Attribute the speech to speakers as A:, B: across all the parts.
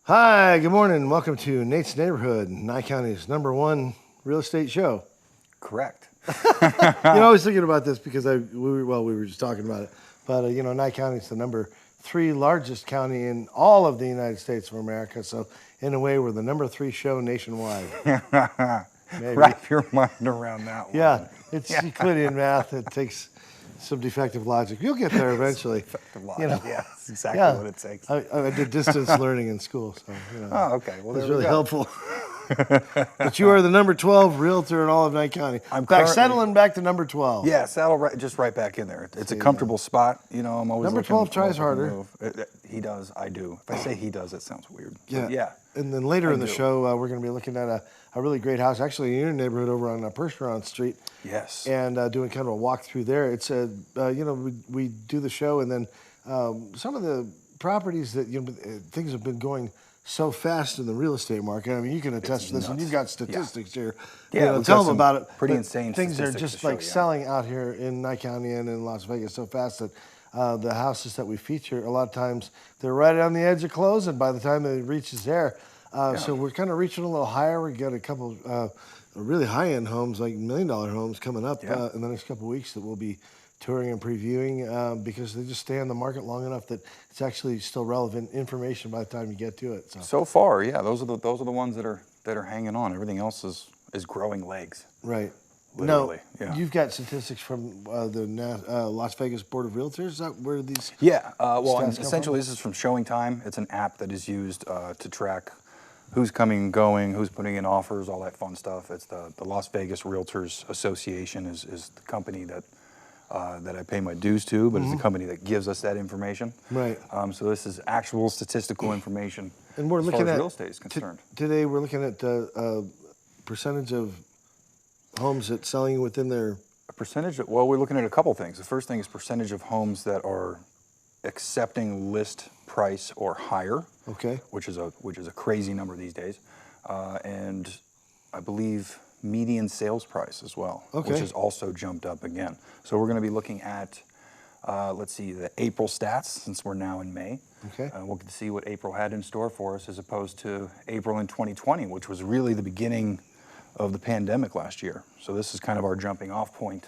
A: Hi, good morning. Welcome to Nate's Neighborhood, Nye County's #1 real estate show.
B: Correct.
A: I was thinking about this because we were just talking about it. But, Nye County is the #3 largest county in all of the United States of America. So, in a way, we're the #3 show nationwide. Maybe.
B: Wrap your mind around that one.
A: Yeah, it's Euclidean math. It takes some defective logic. You'll get there eventually.
B: Defective logic. Yeah, that's exactly
A: Yeah.
B: what it takes.
A: I did distance learning in school, so,
B: Oh, okay. Well,
A: it was
B: there we
A: really
B: go.
A: helpful. But you are the #12 realtor in all of Nye County. Settling back to #12.
B: Yeah, saddle just right back in there. It's a comfortable spot. I'm always
A: Number 12 tries harder.
B: He does. I do. If I say he does, it sounds weird.
A: Yeah.
B: But yeah.
A: And then later in the show, we're going to be looking at a really great house, actually in your neighborhood over on Percheron Street.
B: Yes.
A: And doing kind of a walk through there. It's we do the show, and then some of the properties that things have been going so fast in the real estate market. I mean, you can attest to this, and you've got statistics here.
B: Yeah,
A: tell them about it.
B: Pretty insane.
A: Things are
B: statistics
A: just
B: to
A: like
B: show,
A: selling out here in Nye County and in Las Vegas so fast that the houses that we feature, a lot of times they're right on the edge of closing by the time it reaches there. So we're kind of reaching a little higher. We got a couple really high-end homes, like $1 million homes, coming up in the next couple of weeks that we'll be touring and previewing because they just stay on the market long enough that it's actually still relevant information by the time you get to it.
B: So far, yeah, those are the ones that are hanging on. Everything else is growing legs.
A: Right.
B: Literally.
A: No, you've got statistics from the Las Vegas Board of Realtors. Is that where these?
B: Yeah. Well,
A: stats come
B: essentially, this is from Showing Time. It's an app that is used to track who's coming and going, who's putting in offers, all that fun stuff. It's the Las Vegas Realtors Association is the company that I pay my dues to, but it's the company that gives us that information.
A: Right.
B: So this is actual statistical information
A: And we're
B: as
A: looking
B: far as
A: at
B: real estate is concerned.
A: Today we're looking at percentage of homes that's selling within their.
B: A percentage. Well, we're looking at a couple things. The first thing is percentage of homes that are accepting list price or higher.
A: Okay.
B: Which is a crazy number these days, and I believe median sales price as well, which has also jumped up again. So we're going to be looking at, let's see, the April stats since we're now in May.
A: Okay.
B: We'll get to see what April had in store for us as opposed to April in 2020, which was really the beginning of the pandemic last year. So this is kind of our jumping off point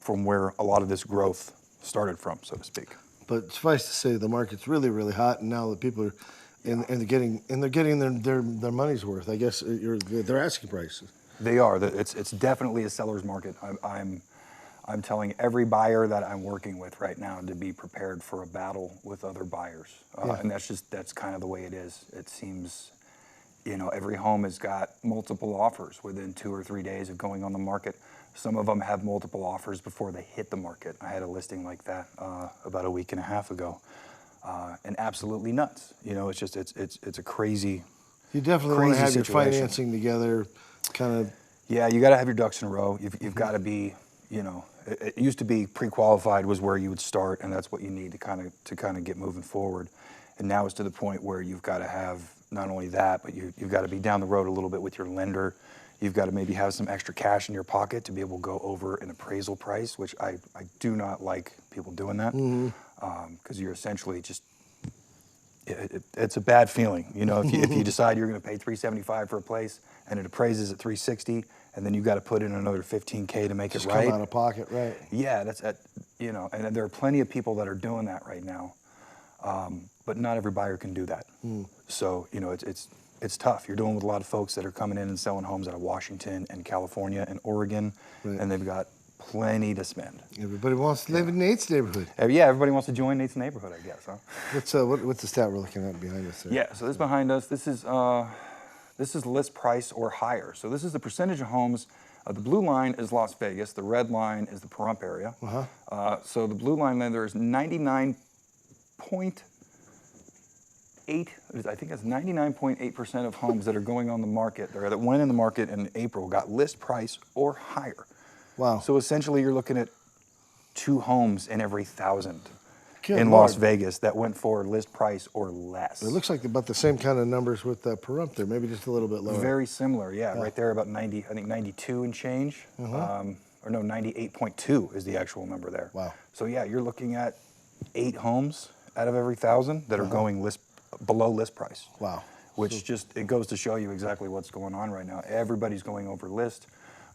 B: from where a lot of this growth started from, so to speak.
A: But suffice to say, the market's really, really hot, and now the people are, and they're getting their money's worth. I guess their asking prices.
B: They are. It's definitely a seller's market. I'm telling every buyer that I'm working with right now to be prepared for a battle with other buyers, and that's kind of the way it is. It seems, every home has got multiple offers within 2 or 3 days of going on the market. Some of them have multiple offers before they hit the market. I had a listing like that about a week and a half ago, and absolutely nuts. It's a crazy.
A: You definitely want to have
B: situation.
A: your financing together, kind of.
B: Yeah, you got to have your ducks in a row. You've got to be, it used to be pre-qualified was where you would start, and that's what you need to kind of get moving forward. And now it's to the point where you've got to have not only that, but you've got to be down the road a little bit with your lender. You've got to maybe have some extra cash in your pocket to be able to go over an appraisal price, which I do not like people doing that, because you're essentially just, it's a bad feeling. If you decide you're going to pay $375 for a place and it appraises at $360, and then you've got to put in another $15K to make
A: Just
B: it right.
A: come out of pocket, right?
B: Yeah, and there are plenty of people that are doing that right now, but not every buyer can do that. So it's tough. You're dealing with a lot of folks that are coming in and selling homes out of Washington and California and Oregon, and they've got plenty to spend.
A: Everybody wants to live in Nate's neighborhood.
B: Yeah, everybody wants to join Nate's neighborhood, I guess, huh?
A: What's the stat we're looking at behind us there?
B: Yeah, so this behind us, this is list price or higher. So this is the percentage of homes. The blue line is Las Vegas. The red line is the Pahrump area. So the blue line there is 99.8. I think that's 99.8% of homes that are going on the market, or that went in the market in April, got list price or higher.
A: Wow.
B: So essentially you're looking at 2 homes in every 1,000
A: Good
B: in
A: Lord.
B: Las Vegas that went for list price or less.
A: It looks like about the same kind of numbers with Pahrump there, maybe just a little bit lower.
B: Very similar, yeah. Right there about 90, I think 92 and change. Or no, 98.2 is the actual number there.
A: Wow.
B: So yeah, you're looking at 8 homes out of every 1,000 that are going list below list price.
A: Wow.
B: Which it goes to show you exactly what's going on right now. Everybody's going over list.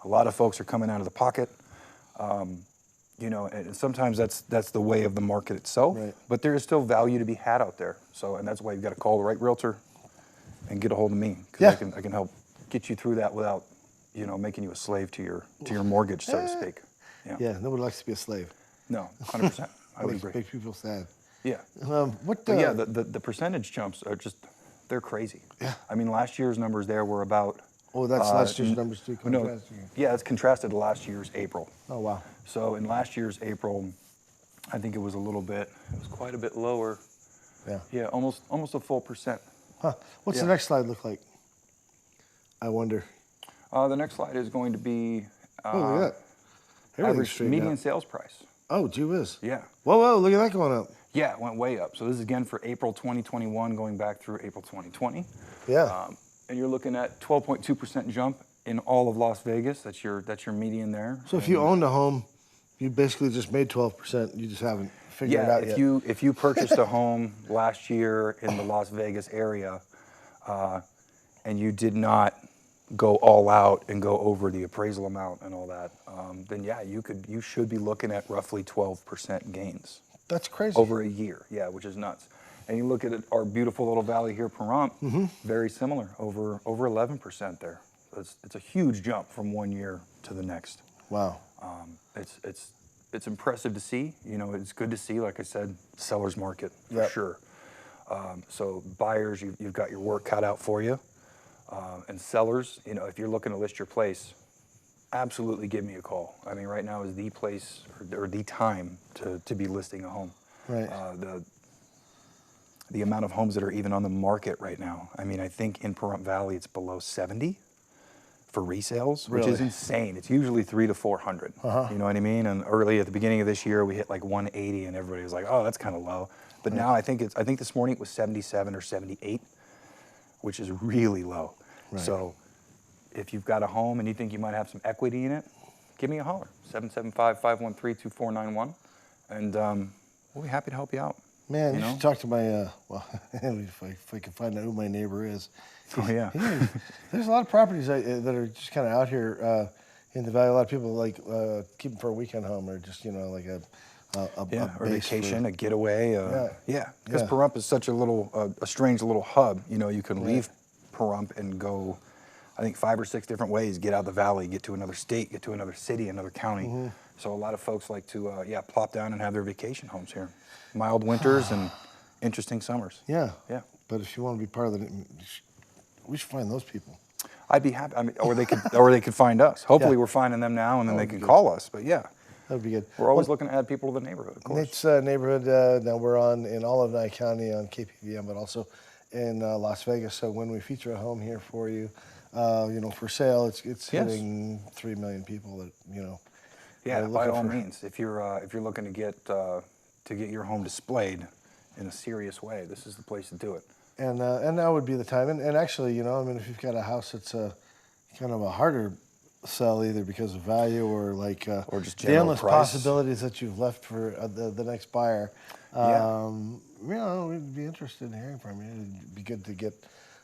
B: A lot of folks are coming out of the pocket. You know, and sometimes that's the way of the market itself.
A: Right.
B: But there is still value to be had out there. So, and that's why you've got to call the right realtor and get a hold of me, because
A: Yeah.
B: I can help get you through that without, you know, making you a slave to your mortgage, so to speak.
A: Yeah, nobody likes to be a slave.
B: No, 100%. I would agree.
A: Makes people sad.
B: Yeah.
A: What
B: But yeah, the percentage jumps are just, they're crazy.
A: Yeah.
B: I mean, last year's numbers there were about.
A: Oh, that's last year's numbers too.
B: No,
A: Contrasting.
B: yeah, it's contrasted to last year's April.
A: Oh, wow.
B: So in last year's April, I think it was quite a bit lower.
A: Yeah.
B: Yeah, almost a full percent.
A: Huh. What's the
B: Yeah.
A: next slide look like? I wonder.
B: The next slide is going to be
A: Oh, look at that. Everything's
B: average
A: straightened
B: median
A: out.
B: sales price.
A: Oh, gee whiz.
B: Yeah.
A: Whoa, look at that going up.
B: Yeah, it went way up. So this is again for April 2021 going back through April 2020.
A: Yeah.
B: And you're looking at 12.2% jump in all of Las Vegas. That's your median there.
A: So if you owned a home, you basically just made 12%. You just haven't figured it
B: Yeah,
A: out yet.
B: if you purchased a home last year in the Las Vegas area, and you did not go all out and go over the appraisal amount and all that, then yeah, you should be looking at roughly 12% gains
A: That's crazy.
B: over a year. Yeah, which is nuts. And you look at our beautiful little valley here, Pahrump, very similar, over 11% there. It's a huge jump from one year to the next.
A: Wow.
B: It's impressive to see. You know, it's good to see. Like I said, seller's market for
A: Yep.
B: sure. So buyers, you've got your work cut out for you, and sellers, you know, if you're looking to list your place, absolutely give me a call. I mean, right now is the place or the time to be listing a home.
A: Right.
B: The amount of homes that are even on the market right now. I mean, I think in Pahrump Valley it's below 70 for resales, which is
A: Really?
B: insane. It's usually 300 to 400. You know what I mean? And early at the beginning of this year, we hit like 180, and everybody was like, "Oh, that's kind of low." But now I think this morning it was 77 or 78, which is really low.
A: Right.
B: So if you've got a home and you think you might have some equity in it, give me a holler, 775-513-2491, and we'll be happy to help you out.
A: Man, you
B: know?
A: should talk to my, well, if I can find out who my neighbor is.
B: Oh, yeah.
A: There's a lot of properties that are just kind of out here in the valley. A lot of people like keep them for a weekend home or just, you know, like a
B: or
A: base
B: vacation, a getaway.
A: Yeah.
B: Because
A: Yeah.
B: Pahrump is such a strange little hub. You know, you can leave Pahrump and go, I think 5 or 6 different ways, get out of the valley, get to another state, get to another city, another county. So a lot of folks like to, plop down and have their vacation homes here. Mild winters and interesting summers.
A: Yeah.
B: Yeah.
A: But if you want to be part of the, we should find those people.
B: I'd be happy. I mean, or they could find us. Hopefully, we're finding them now, and then they can call us. But yeah,
A: That would be good.
B: we're always looking to add people to the neighborhood. Of course.
A: It's neighborhood. Now we're on in all of Nye County on KPVM, but also in Las Vegas. So when we feature a home here for you, you know, for sale, it's
B: Yes.
A: hitting 3 million people that, you know.
B: Yeah,
A: are
B: by
A: looking
B: all
A: for-
B: means. If you're looking to get your home displayed in a serious way, this is the place to do it.
A: And now would be the time. And actually, you know, I mean, if you've got a house that's kind of a harder sell, either because of value or like
B: Or just
A: the
B: general
A: endless
B: price.
A: possibilities that you've left for the next buyer, you know, we'd be interested in hearing from you. It'd be good to get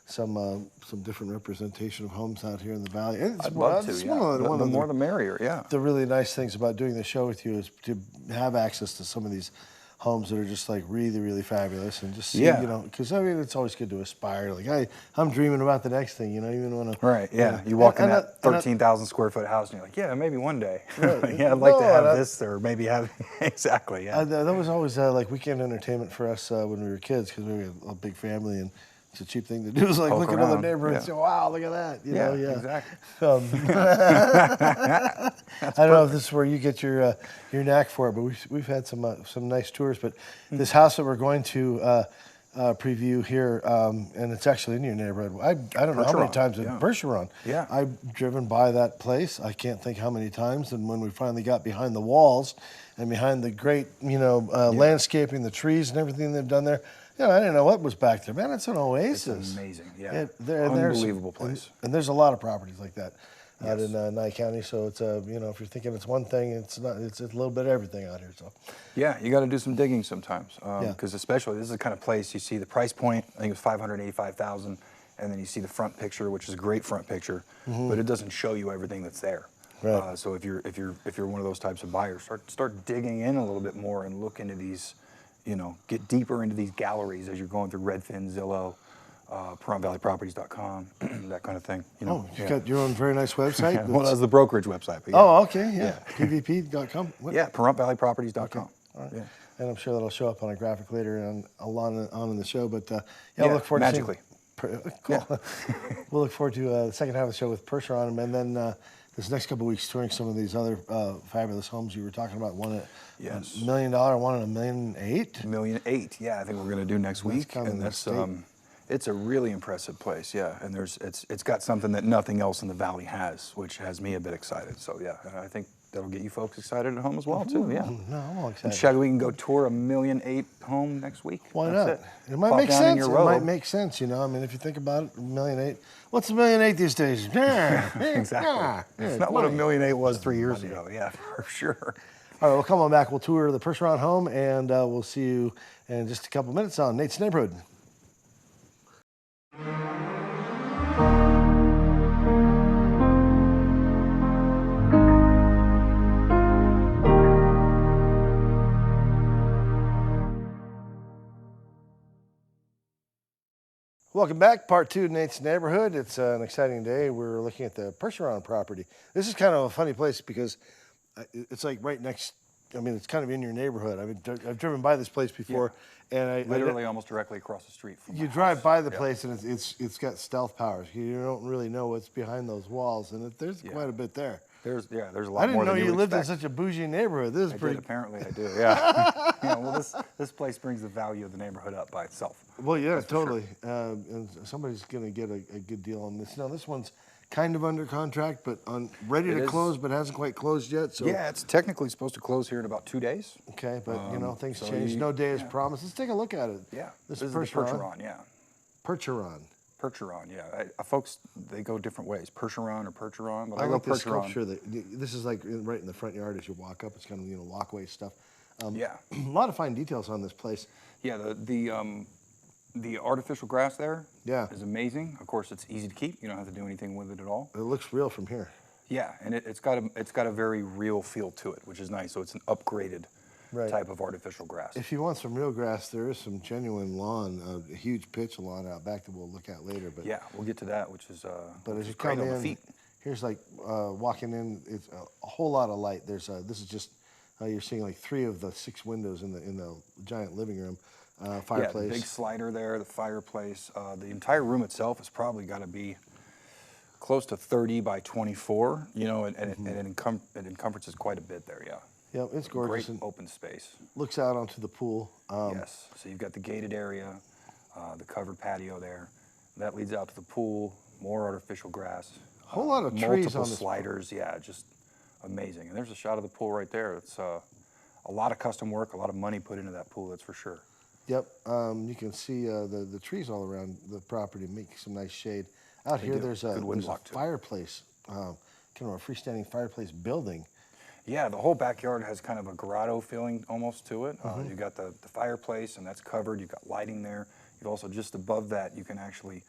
A: some different representation of homes out here in the valley. And it's
B: I'd love to.
A: it's
B: Yeah,
A: one of
B: the more the merrier. Yeah.
A: the really nice things about doing the show with you is to have access to some of these homes that are just like really, really fabulous, and just see,
B: Yeah.
A: you know, because I mean, it's always good to aspire. Like I'm dreaming about the next thing, you know, even when
B: Right. Yeah. You walk in that 13,000 square foot house, and you're like, yeah, maybe one day.
A: Right.
B: Yeah, I'd like to
A: No,
B: have
A: and
B: this, or maybe have exactly. Yeah.
A: that was always like weekend entertainment for us when we were kids, because we were a big family, and it's a cheap thing to do. Is like
B: Poke
A: look at other
B: around,
A: neighborhoods,
B: yeah.
A: and say, wow, look at that, you know, yeah.
B: Exactly.
A: I don't know if this is where you get your knack for it, but we've had some nice tours. But this house that we're going to preview here, and it's actually in your neighborhood. I don't know how many
B: Percheron,
A: times in
B: yeah.
A: Percheron.
B: Yeah.
A: I've driven by that place. I can't think how many times. And when we finally got behind the walls and behind the great, you know, landscaping, the trees and everything they've done there, you know, I didn't know what was back there. Man, it's an oasis.
B: It's amazing. Yeah.
A: There's
B: Unbelievable place.
A: And there's a lot of properties like that. out
B: Yes.
A: in Nye County. So it's you know, if you're thinking it's one thing, it's not. It's a little bit of everything out here. So
B: Yeah, you got to do some digging sometimes,
A: Yeah.
B: because especially this is the kind of place you see the price point. I think it was 585,000, and then you see the front picture, which is a great front picture, but it doesn't show you everything that's there.
A: Right.
B: So if you're one of those types of buyers, start digging in a little bit more and look into these, you know, get deeper into these galleries as you're going through Redfin, Zillow, PahrumPValleyProperties.com, that kind of thing. You know,
A: you got your own very nice website.
B: yeah. Well, that's the brokerage website. But yeah.
A: Oh, okay, yeah. PVP.com. What?
B: Yeah, PahrumPValleyProperties.com.
A: Okay. All right.
B: Yeah.
A: And I'm sure that'll show up on a graphic later on in the show. But yeah,
B: Yeah,
A: we'll look forward
B: magically.
A: to seeing. Cool. We'll look forward to the second half of the show with Percheron, and then this next couple of weeks touring some of these other fabulous homes you were talking about. One at
B: Yes.
A: $1 million, one at $1.8 million.
B: $1.8 million, yeah, I think we're going to do next week,
A: coming
B: and
A: to
B: that's
A: state.
B: it's a really impressive place, yeah. And it's got something that nothing else in the valley has, which has me a bit excited. So yeah, I think that'll get you folks excited at home as well too. Yeah.
A: No, I'm all
B: And
A: excited.
B: Shaggy, we can go tour a $1.8 million home next week.
A: Why
B: That's
A: not?
B: It,
A: It might
B: Pop
A: make
B: down in
A: sense.
B: your
A: It
B: row.
A: might make sense, you know. I mean, if you think about it, $1.8 million. What's $1.8 million these days?
B: Exactly. It's not what $1.8 million was 3 years ago. Yeah, for sure.
A: All right, well, come on back. We'll tour the Percheron home, and we'll see you in just a couple minutes on Nate's Neighborhood. Welcome back, part two of Nate's Neighborhood. It's an exciting day. We're looking at the Percheron property. This is kind of a funny place because it's like right next. I mean, it's kind of in your neighborhood. I mean, I've driven by this place before, and I
B: Literally almost directly across the street from
A: you
B: my
A: drive
B: house.
A: by the
B: Yeah.
A: place, and it's got stealth powers. You don't really know what's behind those walls, and there's quite a bit there.
B: There's a
A: I
B: lot
A: didn't
B: more
A: know
B: than
A: you
B: would
A: lived in
B: expect.
A: such a bougie neighborhood. This is
B: I
A: pretty.
B: did, apparently I do, yeah. Yeah, well, this place brings the value of the neighborhood up by itself.
A: Well, yeah,
B: That's for sure.
A: totally. And somebody's going to get a good deal on this. Now, this one's kind of under contract, but ready
B: It
A: to
B: is.
A: close, but hasn't quite closed yet. So
B: Yeah, it's technically supposed to close here in about 2 days.
A: okay, but you know things
B: so
A: change.
B: you-
A: No day is
B: yeah.
A: promised. Let's take a look at it.
B: Yeah,
A: this
B: is
A: is
B: the
A: Percheron.
B: Percheron, yeah.
A: Percheron.
B: Percheron, yeah. Folks, they go different ways, Percheron or Percheron, but
A: I
B: I go
A: like this
B: Percheron.
A: sculpture. This is like right in the front yard as you walk up. It's kind of walkway stuff.
B: Yeah,
A: A lot of fine details on this place.
B: yeah. The artificial grass there
A: Yeah.
B: is amazing. Of course, it's easy to keep. You don't have to do anything with it at all.
A: It looks real from here.
B: Yeah, and it's got a very real feel to it, which is nice. So it's an upgraded
A: Right.
B: type of artificial grass.
A: If you want some real grass, there is some genuine lawn, a huge pitch lawn out back that we'll look at later. But
B: Yeah, we'll get to that, which is
A: But
B: which
A: as
B: is
A: you
B: great
A: come
B: on the
A: in,
B: feet.
A: here's like walking in. It's a whole lot of light. This is just you're seeing like 3 of the 6 windows in the giant living room, fireplace.
B: Yeah, the big slider there, the fireplace. The entire room itself has probably got to be close to 30 by 24. You know, and it encompasses quite a bit there. Yeah.
A: Yep, it's gorgeous
B: Great
A: and
B: open space.
A: looks out onto the pool.
B: Yes. So you've got the gated area, the covered patio there. That leads out to the pool. More artificial grass.
A: Whole lot of trees
B: multiple
A: on this
B: sliders. Yeah, just amazing. And there's a shot of the pool right there. It's a lot of custom work, a lot of money put into that pool. That's for sure.
A: Yep, you can see the trees all around the property make some nice shade. Out here,
B: do.
A: there's a
B: Good wind block, too.
A: fireplace, kind of a freestanding fireplace building.
B: Yeah, the whole backyard has kind of a grotto feeling almost to it.
A: Mm-hmm.
B: You've got the fireplace, and that's covered. You've got lighting there. You've also, just above that, you can actually,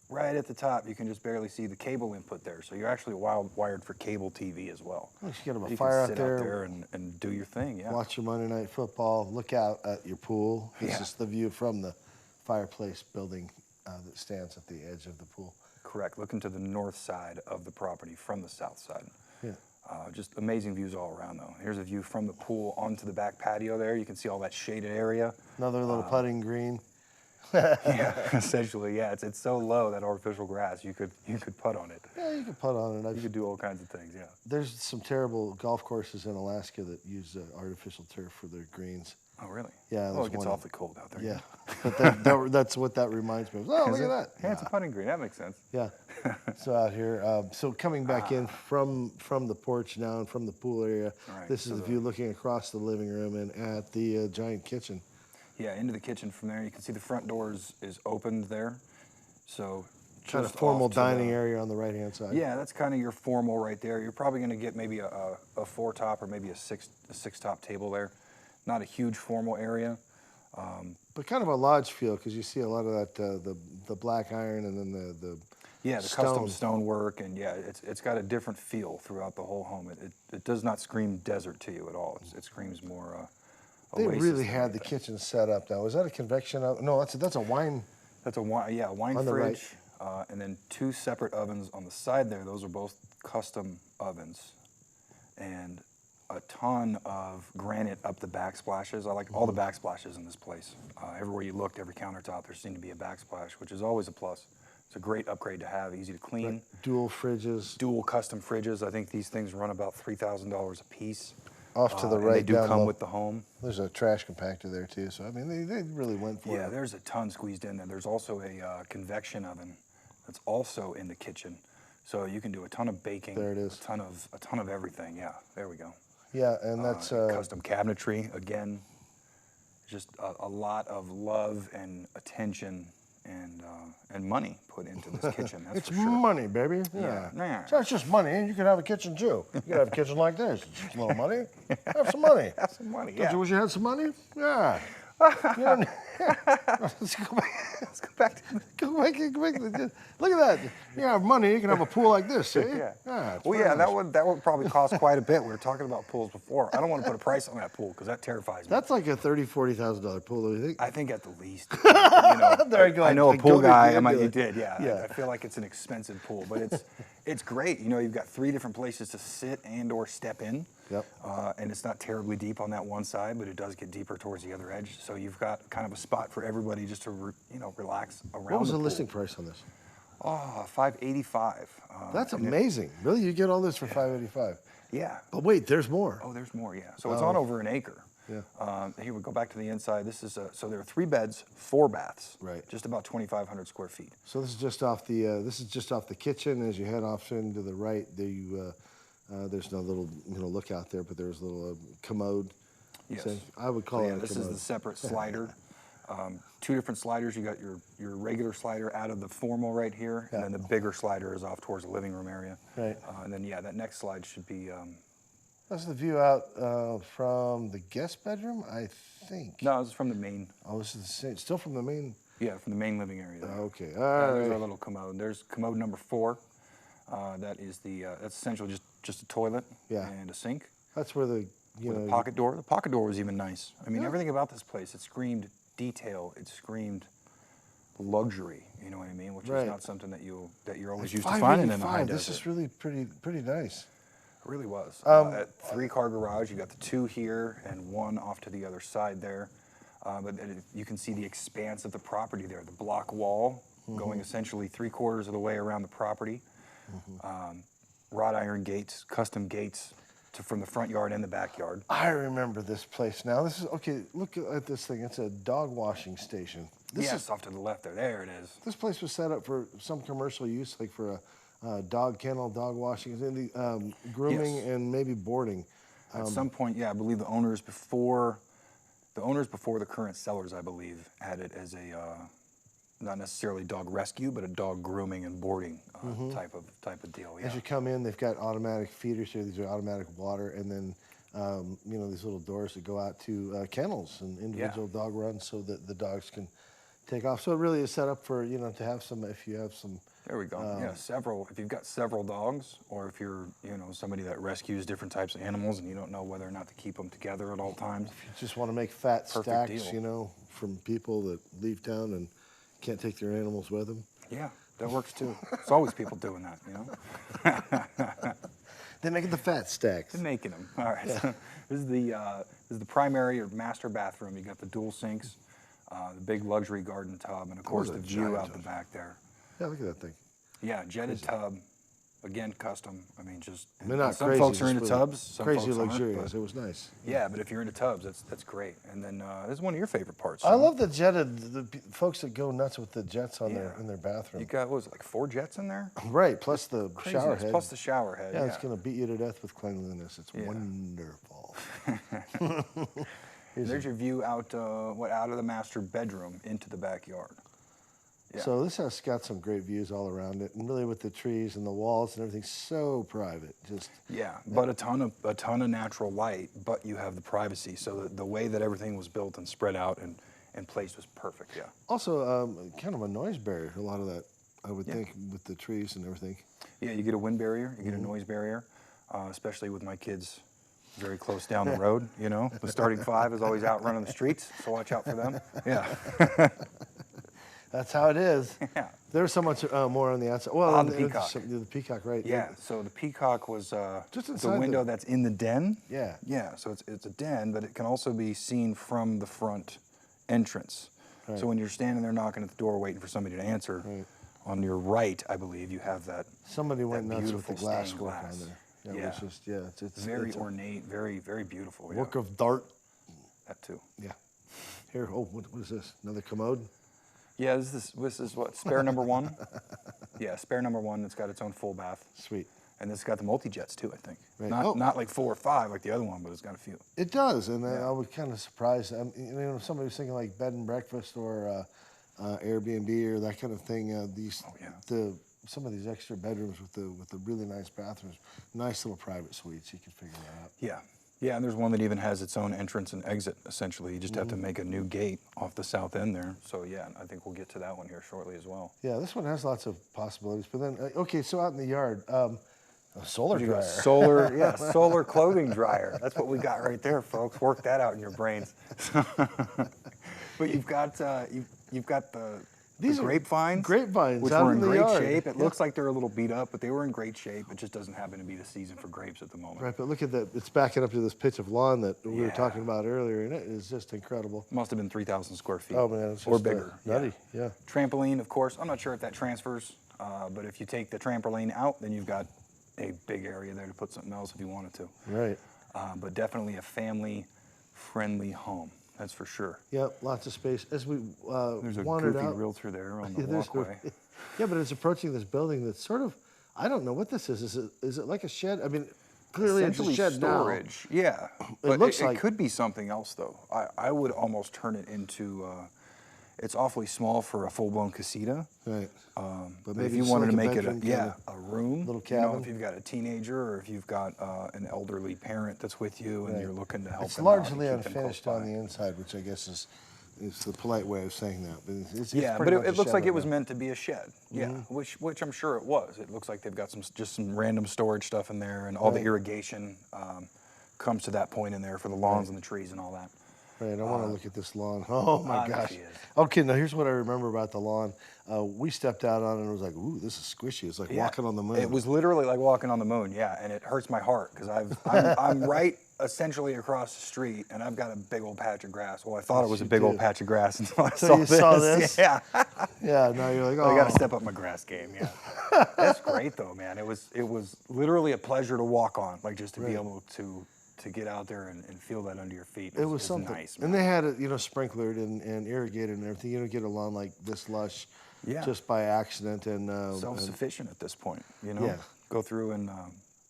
B: right at the top, you can just barely see the cable input there. So you're actually wired for cable TV as well.
A: You should get a
B: You
A: fire
B: can
A: out
B: sit
A: there,
B: and do your thing, yeah.
A: watch your Monday Night Football, look out at your pool. This
B: Yeah.
A: is the view from the fireplace building that stands at the edge of the pool.
B: Correct. Looking to the north side of the property from the south side.
A: Yeah.
B: Just amazing views all around, though. Here's a view from the pool onto the back patio there. You can see all that shaded area.
A: Another little putting green.
B: Yeah, essentially, yeah. It's so low, that artificial grass, you could putt on it.
A: Yeah, you can putt on it.
B: You could do all kinds of things, yeah.
A: There's some terrible golf courses in Alaska that use artificial turf for their greens.
B: Oh, really?
A: Yeah,
B: Oh,
A: there's
B: it gets
A: one-
B: awfully cold out there.
A: Yeah, but that's what that reminds me of. Oh,
B: Is
A: look
B: it?
A: at that.
B: Yeah, it's a putting green. That makes sense.
A: Yeah. So out here, so coming back in from the porch now and from the pool area,
B: All right,
A: this is
B: so
A: the
B: the-
A: view looking across the living room and at the giant kitchen.
B: Yeah, into the kitchen from there. You can see the front door is opened there. So
A: Kind of
B: just
A: formal
B: off to
A: dining
B: the,
A: area on the right-hand side.
B: Yeah, that's kind of your formal right there. You're probably going to get maybe a four-top or maybe a six-top table there. Not a huge formal area.
A: But kind of a lodge feel because you see a lot of that the black iron and then the
B: Yeah, the
A: stone.
B: custom stonework, and yeah, it's got a different feel throughout the whole home. It does not scream desert to you at all. It screams more
A: They
B: oasis
A: really
B: than
A: had the
B: anything.
A: kitchen set up now. Is that a convection oven? No, that's a wine.
B: That's a wine, yeah, wine
A: On the right.
B: fridge, and then two separate ovens on the side there. Those are both custom ovens, and a ton of granite up the backsplashes. I like all the backsplashes in this place. Everywhere you looked, every countertop, there seemed to be a backsplash, which is always a plus. It's a great upgrade to have, easy to clean.
A: Right. Dual fridges.
B: Dual custom fridges. I think these things run about $3,000 a piece.
A: Off to the
B: And
A: right.
B: they do
A: down
B: come
A: low.
B: with the home.
A: There's a trash compactor there too. So I mean, they really went for
B: Yeah,
A: it.
B: there's a ton squeezed in there. There's also a convection oven that's also in the kitchen, so you can do a ton of baking.
A: There it is.
B: A ton of everything. Yeah, there we go.
A: Yeah, and that's
B: Custom cabinetry again. Just a lot of love and attention and money put into this kitchen. That's
A: it's
B: for sure.
A: money, baby. Yeah.
B: Yeah.
A: So it's just money. You could have a kitchen too. You could have a kitchen like this. It's just a little money. Have some money.
B: Have some money.
A: Don't
B: Yeah.
A: you wish you had some money? Yeah. You don't- Let's go back.
B: Let's go back to
A: Go back. Look at that. You have money. You can have a pool like this. See?
B: Yeah.
A: It's
B: Well,
A: very
B: yeah,
A: nice.
B: that would probably cost quite a bit. We were talking about pools before. I don't want to put a price on that pool because that terrifies me.
A: That's like a $30,000-$40,000 pool. Do you think?
B: I think at the least. You know,
A: There you go.
B: I know a
A: I
B: pool
A: go to
B: guy.
A: the
B: I might,
A: end
B: you
A: of it.
B: did, yeah.
A: Yeah.
B: I feel like it's an expensive pool, but it's great. You know, you've got 3 different places to sit and/or step in.
A: Yep.
B: And it's not terribly deep on that one side, but it does get deeper towards the other edge. So you've got kind of a spot for everybody just to relax around.
A: What was the
B: pool.
A: listing price on this?
B: Oh, $585.
A: That's
B: and
A: amazing. Really, you get all this for $585?
B: Yeah.
A: But wait, there's more.
B: Oh, there's more, yeah. So it's on over an acre.
A: Yeah.
B: Here we go back to the inside. This is so there are 3 beds, 4 baths.
A: Right.
B: Just about 2,500 square feet.
A: So this is just off the kitchen. As you head off into the right, there there's no little lookout there, but there's a little commode.
B: Yes.
A: So I would call
B: So,
A: it
B: yeah,
A: a
B: this
A: commode.
B: is the separate slider. 2 different sliders. You got your regular slider out of the formal right here,
A: Yeah.
B: and then the bigger slider is off towards the living room area.
A: Right.
B: And then yeah, that next slide should be.
A: That's the view out from the guest bedroom, I think.
B: No, this is from the main.
A: Oh, this is the same. Still from the main.
B: Yeah, from the main living area. There.
A: Okay. All
B: There's our
A: right.
B: little commode. There's commode number 4. That is that's essentially just a toilet
A: Yeah.
B: and a sink.
A: That's where the
B: With a pocket door. The pocket door was even nice. I mean, everything about this place, it screamed detail. It screamed luxury. You know what I mean? Which
A: Right.
B: is not something that you're always used to finding in a high
A: 585. This
B: desert.
A: is really pretty nice.
B: It really was. That 3-car garage. You got the 2 here and 1 off to the other side there. But you can see the expanse of the property there. The block wall going essentially 3/4 of the way around the property. Wrought iron gates, custom gates from the front yard and the backyard.
A: I remember this place now. This is okay. Look at this thing. It's a dog washing station.
B: Yes, off to the left there. There it is.
A: This place was set up for some commercial use, like for a dog kennel, dog washing, grooming,
B: Yes.
A: and maybe boarding.
B: At some point, yeah, I believe the owners before the current sellers, I believe, had it as a not necessarily dog rescue, but a dog grooming and boarding type of deal. Yeah.
A: As you come in, they've got automatic feeders here. These are automatic water, and then these little doors that go out to kennels and individual dog runs, so that the dogs can take off. So it really is set up for to have some. If you have some.
B: There we go. Yeah, several. If you've got several dogs, or if you're somebody that rescues different types of animals and you don't know whether or not to keep them together at all times.
A: If you just want to make fat
B: Perfect
A: stacks,
B: deal.
A: from people that leave town and can't take their animals with them.
B: Yeah, that works too. There's always people doing that,
A: They're making the fat stacks.
B: They're making them. All right. So this is the primary or master bathroom. You got the dual sinks, the big luxury garden tub, and of course
A: a
B: the view
A: giant
B: out the
A: tub.
B: back there.
A: Yeah, look at that thing.
B: Yeah, jetted tub. Again, custom. I mean, just
A: I mean, not
B: some
A: crazy.
B: folks are
A: just
B: into
A: really
B: tubs. Some
A: crazy
B: folks aren't,
A: luxurious.
B: but-
A: It was nice.
B: Yeah, but if you're into tubs, that's great. And then this is one of your favorite parts.
A: I
B: Sean.
A: love the jetted. Folks that go nuts with the jets on
B: Yeah.
A: in their bathroom.
B: You got what was it, like 4 jets in there?
A: Right, plus the
B: Craziness,
A: shower head.
B: Plus the shower head.
A: yeah, it's gonna beat you to death with cleanliness. It's
B: Yeah.
A: wonderful.
B: There's your view out of the master bedroom into the backyard. Yeah.
A: So this has got some great views all around it, and really with the trees and the walls and everything, so private. Just
B: Yeah, but a ton of natural light, but you have the privacy. So the way that everything was built and spread out and placed was perfect. Yeah.
A: also kind of a noise barrier. A lot of that, I would
B: Yeah.
A: think, with the trees and everything.
B: Yeah, you get a wind barrier, you get a noise barrier, especially with my kids very close down the road. You know, the starting five is always out running the streets, so watch out for them. Yeah.
A: That's how it is.
B: Yeah.
A: There's so much more on the outside. Well,
B: On the peacock.
A: The peacock, right?
B: Yeah, so the peacock was
A: Just
B: the
A: inside
B: window that's in the den.
A: Yeah.
B: Yeah, so it's a den, but it can also be seen from the front entrance.
A: Right.
B: So when you're standing there knocking at the door waiting for somebody to answer,
A: Right.
B: on your right, I believe, you have that.
A: Somebody went
B: that
A: nuts with the
B: beautiful
A: glass
B: stained
A: work
B: glass.
A: on there.
B: Yeah.
A: Which is, it's
B: Very
A: it's a
B: ornate, very beautiful. Yeah.
A: work of dart.
B: That too.
A: Yeah. Here, what is this? Another commode?
B: Yeah, this is what, spare number one? Yeah, spare number one. It's got its own full bath.
A: Sweet.
B: And it's got the multi-jets too, I think.
A: Right.
B: Not like 4 or 5 like the other one, but it's got a few.
A: It does, and
B: Yeah.
A: I was kind of surprised. You know, if somebody was thinking like bed and breakfast or Airbnb or that kind of thing.
B: Oh, yeah.
A: Some of these extra bedrooms with the really nice bathrooms, nice little private suites. You can figure that out.
B: Yeah. Yeah, and there's one that even has its own entrance and exit, essentially. You just have to make a new gate off the south end there. So, yeah, I think we'll get to that one here shortly as well.
A: Yeah, this one has lots of possibilities. But then, okay, so out in the yard, a solar
B: You
A: dryer.
B: got solar, yeah, solar clothing dryer. That's what we got right there, folks. Work that out in your brains. But you've got
A: These are
B: grapevines,
A: grapevines
B: which
A: out
B: were
A: in
B: in
A: the
B: great
A: yard.
B: shape. It
A: Yeah.
B: looks like they're a little beat up, but they were in great shape. It just doesn't happen to be the season for grapes at the moment.
A: Right, but look at that. It's backing up to this pitch of lawn that we were
B: Yeah.
A: talking about earlier, and it is just incredible.
B: Must have been 3,000 square feet.
A: Oh, man, it's
B: or
A: just,
B: bigger.
A: nutty, yeah.
B: Trampoline, of course. I'm not sure if that transfers, but if you take the trampoline out, then you've got a big area there to put something else if you wanted to.
A: Right.
B: But definitely a family-friendly home. That's for sure.
A: Yep, lots of space. As we
B: There's a
A: wandered
B: goofy
A: out,
B: realtor there on the
A: Yeah, there's a-
B: walkway.
A: yeah, but it's approaching this building that's sort of, I don't know what this is. Is it like a shed? I mean, clearly it's a
B: Essentially
A: shed
B: storage. Yeah, but
A: looks
B: it
A: like-
B: could be something else though. I would almost turn it into. It's awfully small for a full-blown casita.
A: now. Right.
B: But
A: maybe
B: if you
A: just
B: wanted
A: like
B: to
A: a
B: make it
A: bedroom
B: a room,
A: little
B: You know,
A: cabin.
B: if you've got a teenager or if you've got an elderly parent that's with you and
A: Right.
B: you're looking to help
A: It's
B: them out and
A: largely
B: keep them close
A: unfinished on
B: by.
A: the inside, which I guess is the polite way of saying that. But it's
B: Yeah,
A: pretty
B: but
A: much
B: it
A: a
B: looks
A: shed
B: like it
A: right
B: was
A: now.
B: meant to be a shed. Yeah, which I'm sure it was. It looks like they've got just some random storage stuff in there, and all the
A: Right.
B: irrigation comes to that point in there for the lawns and the trees and all that.
A: Right, I want to look at this lawn. Oh my
B: there
A: gosh.
B: she is.
A: Okay, now here's what I remember about the lawn. We stepped out on it and it was like, ooh, this is squishy. It's like
B: Yeah,
A: walking on the moon.
B: It was literally like walking on the moon, yeah, and it hurts my heart because I'm right essentially across the street, and I've got a big old patch of grass. Well, I thought
A: Yes,
B: it was a
A: you
B: big old
A: did.
B: patch of grass until I
A: So
B: saw
A: you
B: this.
A: saw this?
B: Yeah,
A: Yeah, now you're like, oh.
B: I got to step up my grass game. Yeah, that's great though, man. It was literally a pleasure to walk on, like just to be
A: Right.
B: able to get out there and feel that under your feet.
A: It was something.
B: nice,
A: And
B: man.
A: they had it, sprinklered and irrigated and everything. You don't get a lawn like this lush
B: Yeah.
A: just by accident. And
B: Self-sufficient at this point, you know.
A: Yeah.
B: Go through and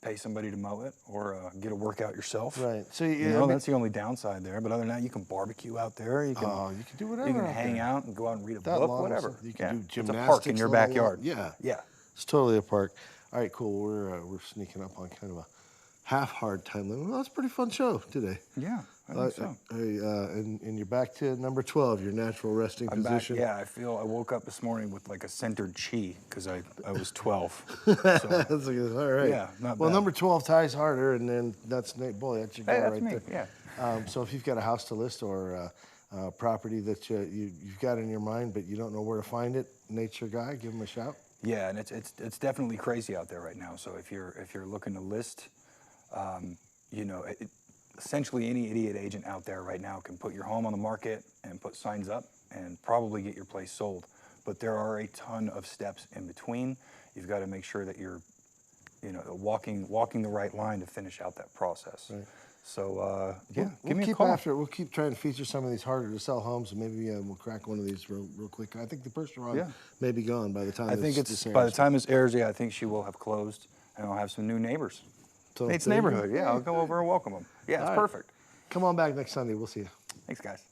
B: pay somebody to mow it, or get a workout yourself.
A: right. So
B: You know, that's the only downside there. But other than that, you can barbecue out there. You can,
A: you can do whatever.
B: you can
A: out
B: hang
A: there.
B: out and go out and read a
A: That
B: book,
A: lawn,
B: whatever.
A: you can do
B: It's a
A: gymnastics.
B: park in your
A: on the lawn.
B: backyard.
A: Yeah.
B: Yeah.
A: It's totally a park. All right, cool. We're sneaking up on kind of a half hard time limit. Well, that's a pretty fun show today.
B: Yeah, I think so.
A: And you're back to number 12, your natural resting
B: I'm back.
A: position.
B: Yeah, I woke up this morning with like a centered chi because I was 12.
A: That's like, all right.
B: Yeah, not
A: Well,
B: bad.
A: number 12 ties harder, and then that's Nate Bully. That's your guy
B: Hey, that's
A: right
B: me.
A: there.
B: Yeah.
A: So if you've got a house to list or property that you've got in your mind, but you don't know where to find it, Nate's your guy. Give him a shout.
B: Yeah, and it's definitely crazy out there right now. So if you're looking to list, you know, essentially any idiot agent out there right now can put your home on the market and put signs up and probably get your place sold. But there are a ton of steps in between. You've got to make sure that you're, walking the right line to finish out that process.
A: Right.
B: So yeah,
A: We'll
B: give me a
A: keep
B: call.
A: after it. We'll keep trying to feature some of these harder to sell homes, and maybe we'll crack one of these real quick. I think the Percheron
B: Yeah.
A: may be gone by the time
B: I think
A: this
B: by the
A: airs.
B: time this airs, yeah, I think she will have closed, and I'll have some new neighbors.
A: So
B: Nate's
A: there you go.
B: neighborhood, yeah, I'll go over and welcome them. Yeah, it's
A: All right.
B: perfect.
A: Come on back next Sunday. We'll see you.
B: Thanks, guys.